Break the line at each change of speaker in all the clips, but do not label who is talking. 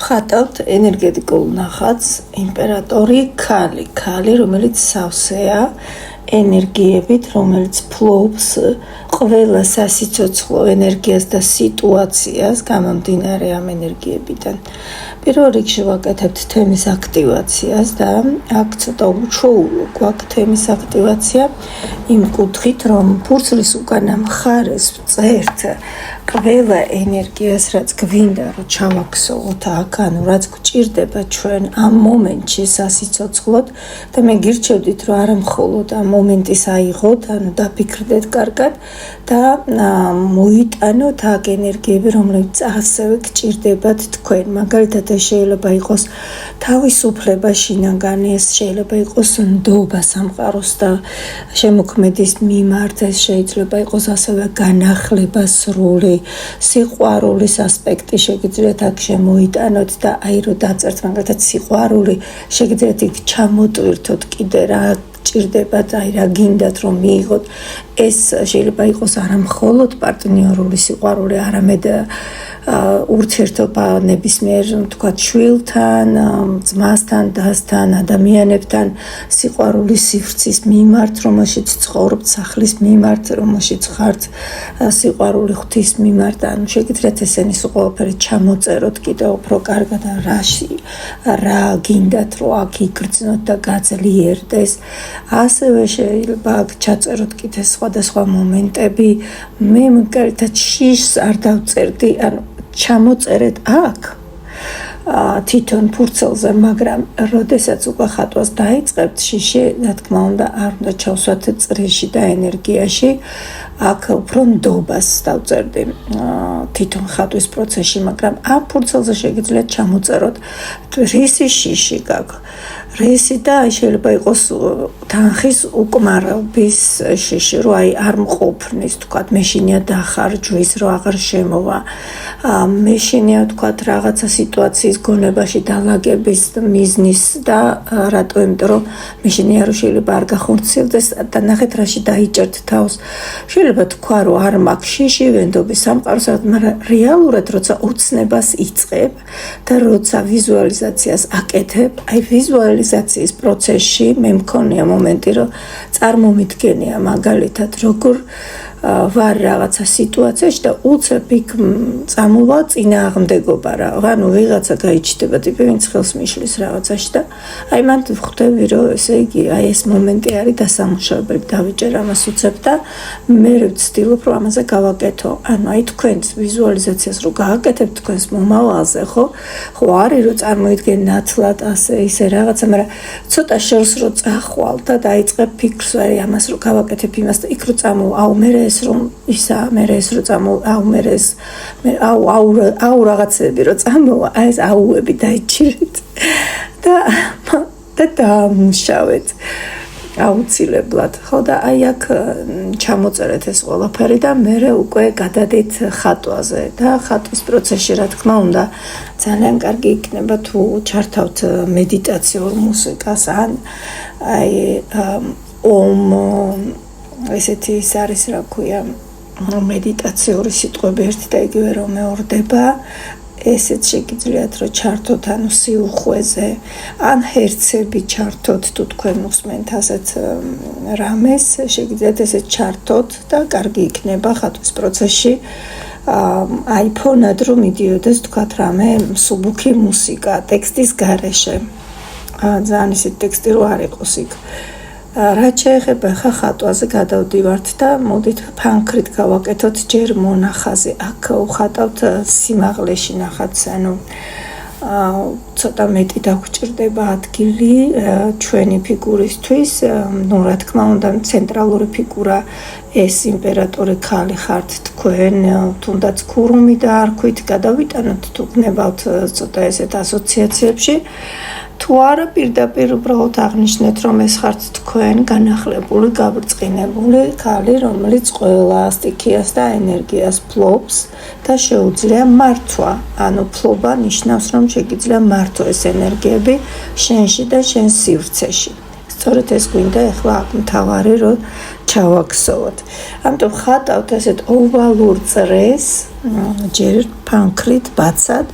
ვხატავთ ენერგეტიკულ ნახატს იმპერატორი ქალი, რომელიც სავსეა ენერგიებით, რომელიც ფლობს ყველა სასიცოცხლო ენერგიას და სიტუაციას გამომდინარე ამ ენერგიებიდან. პირველ რიგში ვაკეთებთ თემის აქტივაციას და აქ ცოტა უჩვეულო გვაქვს თემის აქტივაცია იმ კუთხით, რომ ფურცლის უკანა მხარეს წერთ ყველა ენერგიას, რაც გვინდა რომ ჩავაქსოვოთ აქ, ანუ რაც გვჭირდება ჩვენ ამ მომენტში სასიცოცხლოდ და მე გირჩევდით რომ არა მხოლოდ ამ მომენტის აიღოთ, ანუ დაფიქრდეთ კარგად და მოიტანოთ აქ ენერგიები, რომლებიც ასევე გჭირდებათ თქვენ. მაგალითად შეიძლება იყოს თავისუფლება შინაგანი, ეს შეიძლება იყოს ნდობა სამყაროს და შემოქმედის მიმართ, ეს შეიძლება იყოს ასევე განახლება სრული, სიყვარულის ასპექტი შეგიძლიათ აქ შემოიტანოთ და აი რომ დაწერთ მაგალითად სიყვარული, შეგიძლიათ იქ ჩამოტვირთოთ კიდე რა ჭირდებათ, აი რა გინდათ რომ მიიღოთ. ეს შეიძლება იყოს არა მხოლოდ პარტნიორული სიყვარული, არამედ ურთიერთობა ნებისმიერ თქვათ შვილთან, ძმასთან, დასთან, ადამიანებთან, სიყვარული სივრცის მიმართ, რომელშიც ცხოვრობთ, სახლის მიმართ, რომელშიც ხართ, სიყვარული ღვთის მიმართ, ანუ შეგიძლიათ ესენი ყველაფერი ჩამოწეროთ კიდევ უფრო კარგად რა გინდათ რომ აქ იგრძნოთ და გაძლიერდეს. ასევე შეიძლება აქ ჩაწეროთ კიდე სხვადასხვა მომენტები. მე მაგალითად შიშს არ დავწერდი, ანუ ჩამოწერეთ აქ თვითონ ფურცელზე, მაგრამ როდესაც უკვე ხატვას დაიწყებთ, შიში, რა თქმა უნდა, არ უნდა ჩავსვათ წრეში და ენერგიაში. აქ უფრო ნდობას დავწერდი თვითონ ხატვის პროცესში, მაგრამ ამ ფურცელზე შეგიძლიათ ჩამოწეროთ რისი შიში გაქვს. რისი და შეიძლება იყოს თანხის უკმარობის შიში, რომ აი არ მყოფნის, თქვათ, მეშინია დახარჯვის, რომ აღარ შემოვა. მეშინია, თქვათ, რაღაცა სიტუაციის გონებაში დალაგების მიზნის და რატო, იმიტომ რომ მეშინია რომ შეიძლება არ გახორციელდეს და ნახეთ რაში დაიჭერთ თავს. შეიძლება თქვა რომ არ მაქვს შიში ვენდობის სამყაროს, მაგრამ რეალურად როცა ოცნებას იწყებ და როცა ვიზუალიზაციას აკეთებ, აი ვიზუალიზაციის პროცესში მე მქონია მომენტი რომ წარმომიდგენია მაგალითად როგორ ვარ რაღაცა სიტუაციაში და უცებ იქ წამოვა წინააღმდეგობა რა. ანუ ვიღაცა გაიჩნდება ტიპი, ვინც ხელს მიშლის რაღაცაში და აი მან ვხვდები რომ ესე იგი აი ეს მომენტი არის დასამუშავებელი, დავიჭერ ამას უცებ და მე ვცდილობ რომ ამაზე გავაკეთო. ანუ აი თქვენს ვიზუალიზაციას რო გააკეთებთ თქვენს მომავალზე, ხო არის რომ წარმოიდგენ ნათლად ასე ისე რაღაცა, მაგრამ ცოტა შორს რო წახვალ და დაიწყებ ფიქრს აი ამას რო გავაკეთებ იმას და იქ რო წამოვა, აუ მე ეს რომ ისა, მე ეს რო წამოვა, აუ მე ეს აუ რაღაცები რო წამოვა, აი ეს აუები დაიჭირეთ და დამშავეთ აუცილებლად. ხო და აი აქ ჩამოწერეთ ეს ყველაფერი და მე უკვე გადადით ხატვაზე და ხატვის პროცესში რა თქმა უნდა ძალიან კარგი იქნება თუ ჩართავთ მედიტაციურ მუსიკას ან აი ესეთი ის არის რა ქვია მედიტაციური სიტყვები ერთი და იგივე რომ მეორდება. ესეც შეგიძლიათ რომ ჩართოთ ანუ სიუხვეზე ან ჰერცები ჩართოთ თუ თქვენ უსმენთ ასეთ რამეს, შეგიძლიათ ესეც ჩართოთ და კარგი იქნება ხატვის პროცესში. აი ფონად რომ მიდიოდეს თქვათ რამე მსუბუქი მუსიკა ტექსტის გარეშე. ძალიან ისეთი ტექსტი რო არ იყოს იქ. რაც შეეხება ხა ხატვაზე გადავდივართ და მოდით ფანქრით გავაკეთოთ ჯერ მონახაზი. აქ ვხატავთ სიმაღლეში ნახატს, ანუ ცოტა მეტი დაგვჭირდება ადგილი ჩვენი ფიგურისთვის. ნუ რა თქმა უნდა ცენტრალური ფიგურა ეს იმპერატორი ქალი ხართ თქვენ, თუნდაც ქურუმი და არქვით გადავიტანოთ თუ გნებავთ ცოტა ესეთ ასოციაციებში. თუ არა პირდაპირ უბრალოდ აღნიშნეთ რომ ეს ხართ თქვენ განახლებული, გაბრწყინებული ქალი, რომელიც ყველა სტიქიას და ენერგიას ფლობს და შეუძლია მართვა. ანუ ფლობა ნიშნავს რომ შეგიძლია მართვა ეს ენერგიები შენში და შენ სივრცეში. სწორედ ეს გვინდა ახლა აქ მთავარი რომ ჩავაქსოვოთ. ამიტომ ხატავთ ესეთ ოვალურ წრეს, ჯერ ფანქრით, ბაცად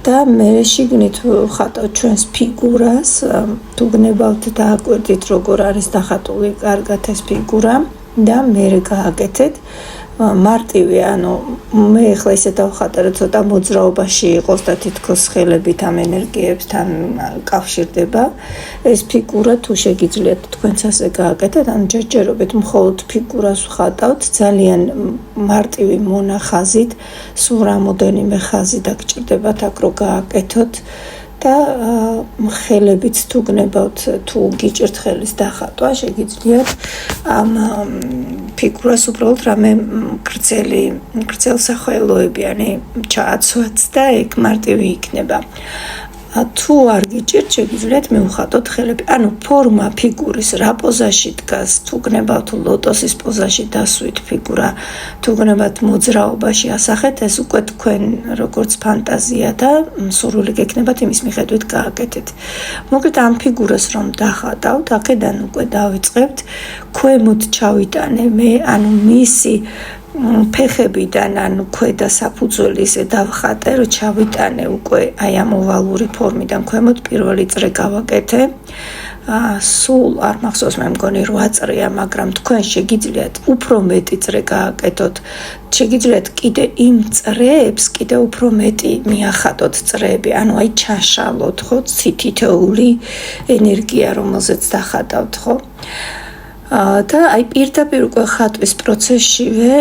და მე შიგნით ვხატავ ჩვენს ფიგურას, თუ გნებავთ დააკვირდით როგორ არის დახატული კარგად ეს ფიგურა და მე გააკეთეთ მარტივი, ანუ მე ახლა ისე დავხატე, რომ ცოტა მოძრაობაში იყოს და თითქოს ხელებით ამ ენერგიებთან კავშირდება. ეს ფიგურა თუ შეგიძლიათ თქვენც ასე გააკეთეთ, ანუ ჯერჯერობით მხოლოდ ფიგურას ვხატავთ, ძალიან მარტივი მონახაზით, სულ რამოდენიმე ხაზი დაგჭირდებათ აქ რომ გააკეთოთ. და ხელებით თუ გნებავთ, თუ გიჭირთ ხელის დახატვა, შეგიძლიათ ამ ფიგურას უბრალოდ რამე გრძელსახელოებიანი ჩააცვათ და ეგ მარტივი იქნება. თუ არ გიჭირთ, შეგიძლიათ მივხატოთ ხელები. ანუ ფორმა ფიგურის რა პოზაში დგას, თუ გნებავთ ლოტოსის პოზაში დასვით ფიგურა, თუ გნებავთ მოძრაობაში ასახეთ, ეს უკვე თქვენ როგორც ფანტაზია და სურვილი გექნებათ იმის მიხედვით გააკეთეთ. მოკლედ ამ ფიგურას რომ დახატავთ, აქედან უკვე დავიწყებთ, ქვემოთ ჩავიტანე მე, ანუ მისი ფეხებიდან, ანუ ქვედა საფუძველზე დავხატე, რომ ჩავიტანე უკვე აი ამ ოვალური ფორმიდან ქვემოთ პირველი წრე გავაკეთე. სულ არ მახსოვს, მე მგონი 8 წრეა, მაგრამ თქვენ შეგიძლიათ უფრო მეტი წრე გააკეთოთ. შეგიძლიათ კიდე იმ წრეებს კიდე უფრო მეტი მიახატოთ წრეები, ანუ აი ჩაშალოთ, ხო, თითოეული ენერგია, რომელზეც დახატავთ, ხო? და აი პირდაპირ უკვე ხატვის პროცესშივე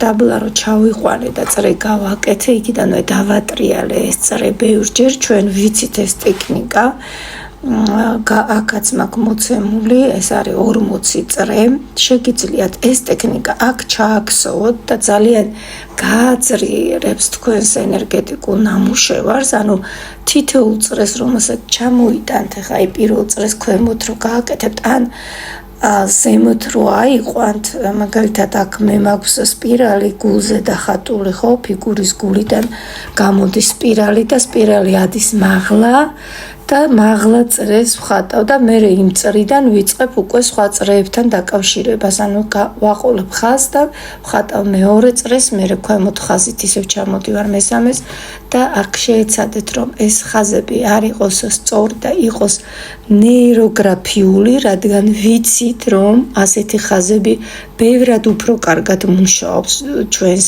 დაბლა რო ჩავიყვანე და წრე გავაკეთე, იქიდანვე დავატრიალე ეს წრე ბევრჯერ, ჩვენ ვიცით ეს ტექნიკა. აქაც მაქვს მოცემული, ეს არის 40 წრე. შეგიძლიათ ეს ტექნიკა აქ ჩააქსოვოთ და ძალიან გააძლიერებს თქვენს ენერგეტიკულ ნამუშევარს, ანუ თითოეულ წრეს რომელსაც ჩამოიტანთ, ხა აი პირველ წრეს ქვემოთ რო გააკეთებთ, ან ზემოთ რო აიყვანთ, მაგალითად აქ მე მაქვს სპირალი გულზე დახატული, ხო, ფიგურის გულიდან გამოდის სპირალი და სპირალი ადის მაღლა და მაღლა წრეს ვხატავ და მე იმ წრიდან ვიწყებ უკვე სხვა წრეებთან დაკავშირებას, ანუ ვაყოლებ ხაზს და ვხატავ მეორე წრეს, მე ქვემოთ ხაზით ისევ ჩამოდივარ მესამეს და აქ შეეცადეთ, რომ ეს ხაზები არ იყოს სწორი და იყოს ნეიროგრაფიული, რადგან ვიცით, რომ ასეთი ხაზები ბევრად უფრო კარგად მუშაობს ჩვენს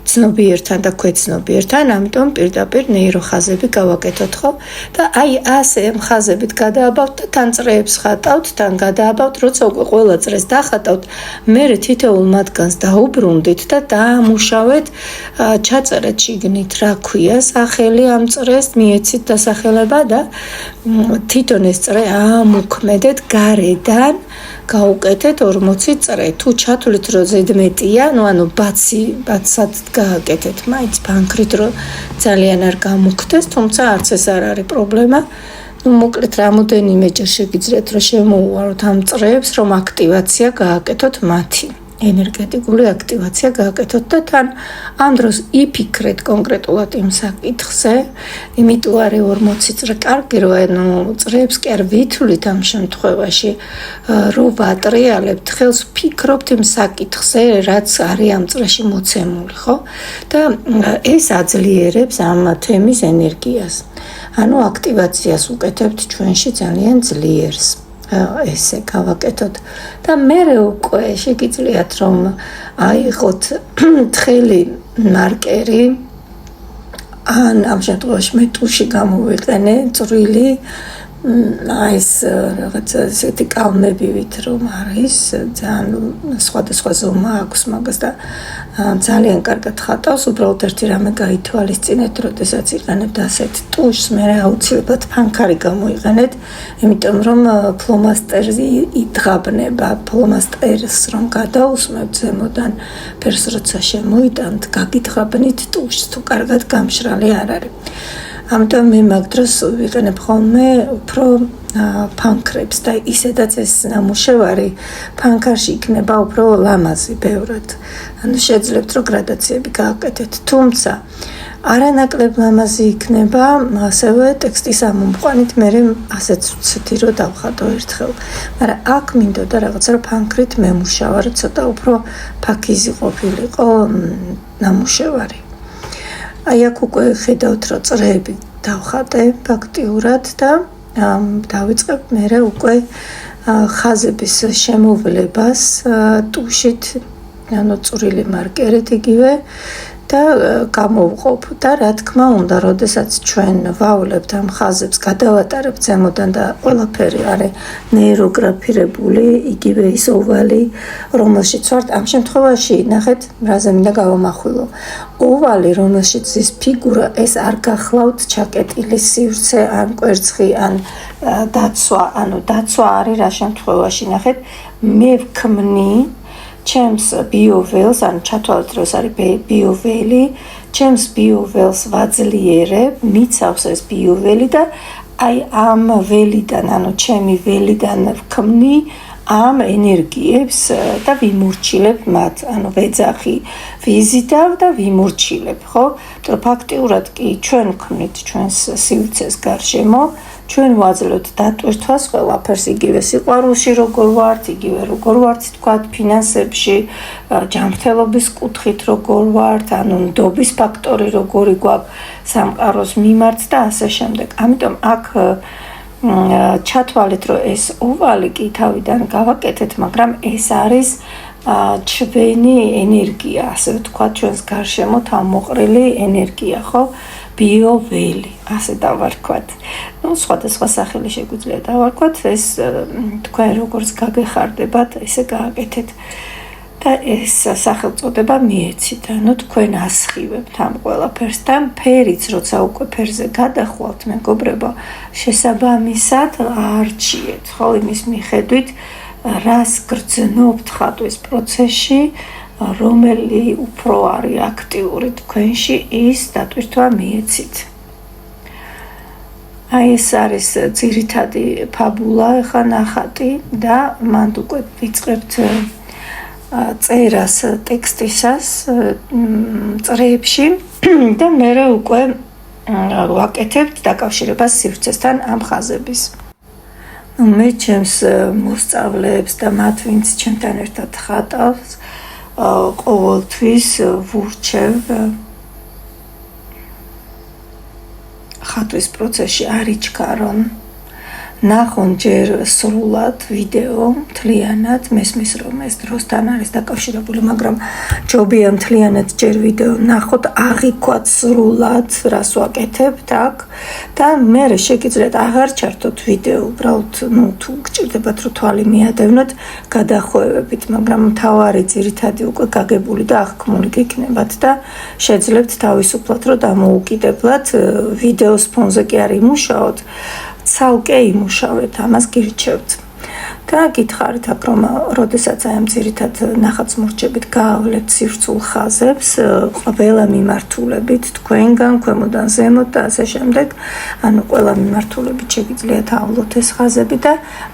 ცნობიერთან და ქვეცნობიერთან, ამიტომ პირდაპირ ნეიროხაზები გავაკეთოთ, ხო? და აი ასე ხაზებით გადააბავთ და თან წრეებს ხატავთ, თან გადააბავთ, როცა უკვე ყველა წრეს დახატავთ, მე თითოეულ მათგანს დაუბრუნდით და დაამუშავეთ, ჩაწერეთ შიგნით რა ქვია სახელი ამ წრეს, მიეცით დასახელება და თვითონ ეს წრე ამოქმედეთ გარედან, გაუკეთეთ 40 წრე. თუ ჩათვლით რომ ზედმეტია, ანუ ბაცად გააკეთეთ, მაინც ფანქრით რომ ძალიან არ გამოგხდეს, თუმცა არც ეს არ არის პრობლემა. მოკლედ რამოდენიმეჯერ შეგიძლიათ რომ შემოუვაროთ ამ წრეებს, რომ აქტივაცია გააკეთოთ მათი. ენერგეტიკული აქტივაცია გააკეთოთ და თან ამ დროს იფიქრეთ კონკრეტულად იმ საკითხზე, იმიტომ არის 40 წრე კარგი, რომ ანუ წრეებს კი არ ვითვლით ამ შემთხვევაში, რომ ვატრიალებთ, ხელს ვფიქრობთ იმ საკითხზე, რაც არის ამ წრეში მოცემული, ხო? და ეს აძლიერებს ამ თემის ენერგიას. ანუ აქტივაციას უკეთებთ ჩვენში ძალიან ძლიერს. ესე გავაკეთოთ და მე უკვე შეგიძლიათ რომ აიღოთ თხელი მარკერი, ან ამ შემთხვევაში მე ტუში გამოვიყენე წვრილი, ეს რაღაც ესეთი კალმებივით რომ არის, ძალიან სხვადასხვა ზომა აქვს მაგას და ძალიან კარგად ხატავს, უბრალოდ ერთი რამე გაითვალისწინეთ, როდესაც იყენებთ ასეთ ტუშს, მე აუცილებლად ფანქარი გამოიყენეთ, იმიტომ რომ ფლომასტერი იდღაბნება, ფლომასტერს რომ გადაусმებთ ზემოდან ფერს როცა შემოიტანთ, გაგიდღაბნით ტუშს, თუ კარგად გამშრალი არ არის. ამიტომ მე მაგ დროს ვიყენებ ხოლმე უფრო ფანქრებს და ისედაც ეს ნამუშევარი ფანქარში იქნება უფრო ლამაზი ბევრად. ანუ შეძლებთ რომ გრადაციები გააკეთეთ, თუმცა არანაკლებ ლამაზი იქნება ასევე ტექსტის ამომყვანით, მე ასეც ვცდი რომ დავხატო ერთხელ. მაგრამ აქ მინდოდა რაღაცა რომ ფანქრით მემუშავა, რომ ცოტა უფრო ფაქიზი ყოფილიყო ნამუშევარი. აი აქ უკვე ხედავთ რომ წრეები დავხატე ფაქტიურად და დავიწყებ მე უკვე ხაზების შემოვლებას ტუშით, ანუ წვრილი მარკერით იგივე და გამოვყოფ და რა თქმა უნდა, როდესაც ჩვენ ვავლებთ ამ ხაზებს, გადავატარებთ ზემოდან და ყველაფერი არის ნეიროგრაფირებული, იგივე ის ოვალი, რომელშიც ვართ, ამ შემთხვევაში ნახეთ, რაზე მინდა გავამახვილო. ოვალი, რომელშიც ის ფიგურა, ეს არ გახლავთ ჩაკეტილი სივრცე, ან კვერცხი, ან დაცვა, ანუ დაცვა არის რა შემთხვევაში, ნახეთ, მე ვქმნი ჩემს ბიოველს, ანუ ჩათვალეთ, რომ ეს არის ბიოველი, ჩემს ბიოველს ვაძლიერებ, მიცავს ეს ბიოველი და აი ამ ველიდან, ანუ ჩემი ველიდან ვქმნი ამ ენერგიებს და ვიმორჩილებ მათ, ანუ ვეძახი, ვიზიდავ და ვიმორჩილებ, ხო? იმიტომ ფაქტიურად კი ჩვენ ვქმნით ჩვენს სივრცეს გარშემო, ჩვენ ვაძლევთ დატვირთვას ყველაფერს, იგივე სიყვარულში როგორ ვართ, იგივე როგორ ვართ თქვათ ფინანსებში, ჯანმრთელობის კუთხით როგორ ვართ, ანუ ნდობის ფაქტორი როგორი გვაქვს სამყაროს მიმართ და ასე შემდეგ. ამიტომ აქ ჩათვალეთ, რომ ეს ოვალი კი თავიდან გავაკეთეთ, მაგრამ ეს არის ჩვენი ენერგია, ასე ვთქვათ, ჩვენს გარშემო თავმოყრილი ენერგია, ხო? ბიოველი, ასე დავარქვათ. ნუ სხვადასხვა სახელი შეგვიძლია დავარქვათ, ეს თქვენ როგორც გაგეხარდებათ, ესე გააკეთეთ. და ეს სახელწოდება მიეცით, ანუ თქვენ ასხივებთ ამ ყველაფერს და ფერიც, როცა უკვე ფერზე გადახვალთ, მეგობრებო, შესაბამისად არჩიეთ, ხო, იმის მიხედვით, რას გრძნობთ ხატვის პროცესში, რომელი უფრო არის აქტიური თქვენში, ის დატვირთვა მიეცით. აი ეს არის ძირითადი ფაბულა, ახლა ნახატი და მანდ უკვე ვიწყებთ წერას ტექსტისას წრეებში და მე უკვე ვაკეთებთ დაკავშირებას სივრცესთან ამ ხაზების. მე ჩემს მოსწავლეებს და მათ, ვინც ჩემთან ერთად ხატავს, ყოველთვის ვურჩევ ხატვის პროცესში არ იჩქარონ, ნახონ ჯერ სრულად ვიდეო, მთლიანად, მესმის რომ ეს დროსთან არის დაკავშირებული, მაგრამ ჯობია მთლიანად ჯერ ვიდეო ნახოთ, აღიქვათ სრულად, რას ვაკეთებთ აქ და მერე შეგიძლიათ აღარ ჩართოთ ვიდეო, უბრალოდ თუ გჭირდებათ რომ თვალი მიადევნოთ, გადახვევებით, მაგრამ მთავარი ძირითადი უკვე გაგებული და აღქმული გიქნებათ და შეძლებთ თავისუფლად რომ დამოუკიდებლად ვიდეოს ფონზე კი არ იმუშაოთ, ცალკე იმუშავეთ, ამას გირჩევთ. და გითხარით აქ, რომ როდესაც აი ამ ძირითად ნახატს მორჩებით, გაავლებთ სივრცულ ხაზებს, ყველა მიმართულებით, თქვენგან, ქვემოდან ზემოთ და ასე შემდეგ, ანუ ყველა მიმართულებით შეგიძლიათ ავლოთ ეს ხაზები და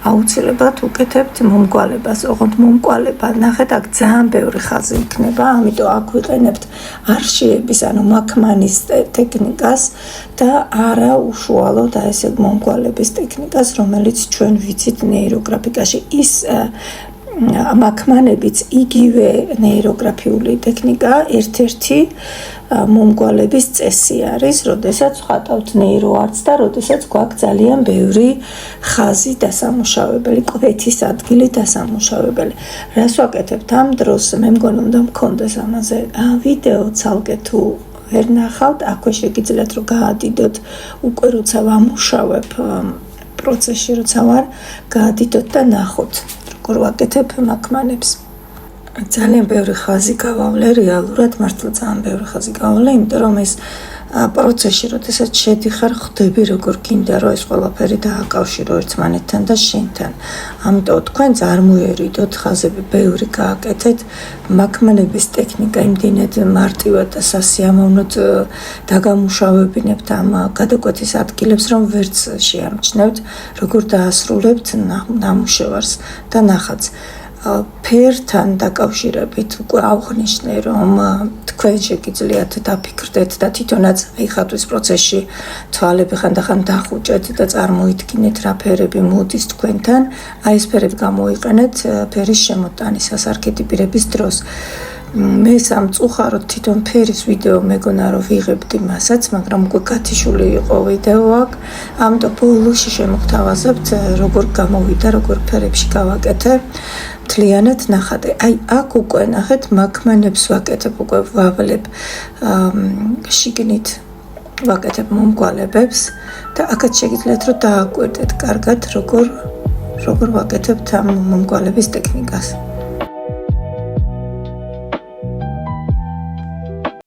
აუცილებლად უკეთებთ მომკვალებას, ოღონდ მომკვალება, ნახეთ, აქ ძალიან ბევრი ხაზი იქნება, ამიტომ აქ ვიყენებთ არშიების, ანუ მაქმანის ტექნიკას და არა უშუალოდ ესე მომკვალების ტექნიკას, რომელიც ჩვენ ვიცით ნეიროგრაფიკაში. ის მაქმანებიც იგივე ნეიროგრაფიული ტექნიკა, ერთ-ერთი მომკვალების წესი არის, როდესაც ხატავთ ნეიროარტს და როდესაც გვაქვს ძალიან ბევრი ხაზი დასამუშავებელი, კვეთის ადგილი დასამუშავებელი. რას ვაკეთებთ ამ დროს? მე მგონი უნდა მქონდეს ამაზე ვიდეო ცალკე თუ ვერ ნახავთ, აქვე შეგიძლიათ რომ გაადიდოთ უკვე როცა ვამუშავებ პროცესში, როცა ვარ, გაადიდოთ და ნახოთ, როგორ ვაკეთებ მაქმანებს. ძალიან ბევრი ხაზი გავავლე, რეალურად მართლა ძალიან ბევრი ხაზი გავავლე, იმიტომ რომ ეს პროცესში, როდესაც შედიხარ, ხვდები როგორ გინდა რომ ეს ყველაფერი დააკავშირო ერთმანეთთან და შენთან. ამიტომ თქვენ წარმოერიდოთ ხაზები ბევრი გააკეთეთ, მაქმანების ტექნიკა იმდენად მარტივად და სასიამოვნოდ დაგამუშავებინებთ ამ გადაკვეთის ადგილებს, რომ ვერც შეამჩნევთ, როგორ დაასრულებთ ნამუშევარს და ნახატს. ფერთან დაკავშირებით უკვე აღნიშნე, რომ თქვენ შეგიძლიათ დაფიქრდეთ და თვითონაც აი ხატვის პროცესში თვალები ხანდახან დახუჭეთ და წარმოიდგინეთ რა ფერები მოდის თქვენთან, აი ეს ფერები გამოიყენეთ ფერის შემოტანისას არქეტიპირების დროს. მე სამწუხაროდ თვითონ ფერის ვიდეო მეგონა რომ ვიღებდი მასაც, მაგრამ უკვე გათიშული იყო ვიდეო აქ. ამიტომ ბოლოში შემოგთავაზებთ როგორ გამოვიდა, როგორ ფერებში გავაკეთე. მთლიანად ნახატი. აი აქ უკვე ნახეთ მაქმანებს ვაკეთებ, უკვე ვავლებ შიგნით ვაკეთებ მომგვალებებს და აქაც შეგიძლიათ რომ დააკვირდეთ კარგად როგორ ვაკეთებთ ამ მომგვალების ტექნიკას.